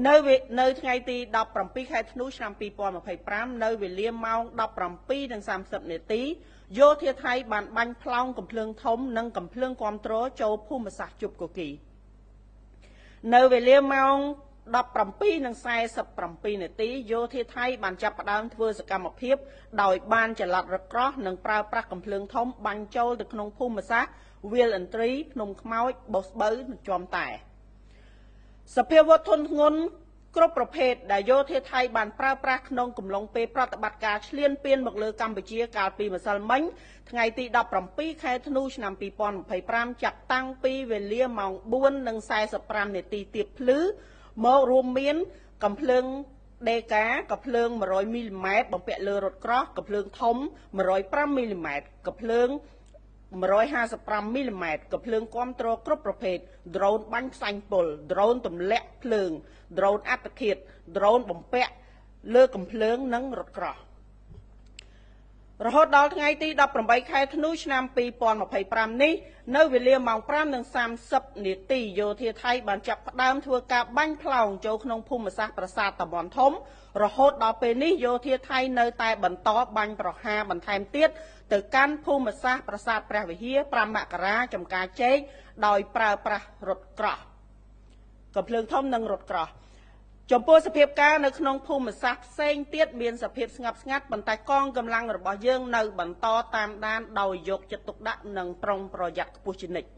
នៅថ្ងៃទី17ខែធ្នូឆ្នាំ2025នៅវេលាម៉ោង17:30នាទីយោធាថៃបានបាញ់ផ្លោងកំភ្លើងធំនិងកំភ្លើងគាំទ្រចូលភូមិសាស្ត្រជប់គគីនៅវេលាម៉ោង17:47នាទីយោធាថៃបានចាប់ផ្ដើមធ្វើសកម្មភាពដោយបានចល័តរថក្រោះនិងប្រើប្រាស់កំភ្លើងធំបាញ់ចូលទៅក្នុងភូមិសាស្ត្រវាលឥន្ទ្រីភ្នំខ្មោចបោះស្បូវនិងជាំតែសភាវុធធនធ្ងន់គ្រប់ប្រភេទដែលយោធាថៃបានប្រើប្រាស់ក្នុងកំឡុងពេលប្រតិបត្តិការឈ្លានពានមកលើកម្ពុជាកាលពីម្សិលមិញថ្ងៃទី17ខែធ្នូឆ្នាំ2025ចាប់តាំងពីវេលាម៉ោង4:45នាទីទៀបភ្លឺមករួមមានកំភ្លើងដេកាកំភ្លើង100មីលីម៉ែត្របំពាក់លើរថក្រោះកំភ្លើងធំ105មីលីម៉ែត្រកំភ្លើង155មីលីម៉ែត្រកំភ្លើងគាំទ្រគ្រប់ប្រភេទដ្រូនបាញ់ផ្សាញ់ពុលដ្រូនទម្លាក់ភ្លើងដ្រូនអត្តឃាតដ្រូនបំពាក់លើកំភ្លើងនិងរថក្រោះរហូតដល់ថ្ងៃទី18ខែធ្នូឆ្នាំ2025នេះនៅវេលាម៉ោង5:30នាទីយោធាថៃបានចាប់ផ្ដើមធ្វើការបាញ់ផ្លោងចូលក្នុងភូមិសាស្ត្រប្រាសាទតាមាន់ធំរហូតដល់ពេលនេះយោធាថៃនៅតែបន្តបាញ់ប្រហារបន្ថែមទៀតទៅកាន់ភូមិសាស្ត្រប្រាសាទព្រះវិហារ5មករាចំការចេកដោយប្រើប្រាស់រថក្រោះកំភ្លើងធំនិងរថក្រោះចំពោះសភាពការនៅក្នុងភូមិសាស្ត្រផ្សេងទៀតមានសភាពស្ងប់ស្ងាត់ប៉ុន្តែកងកម្លាំងរបស់យើងនៅបន្តតាមដានដោយយកចិត្តទុកដាក់និងប្រុងប្រយ័ត្នខ្ពស់ជានិច្ច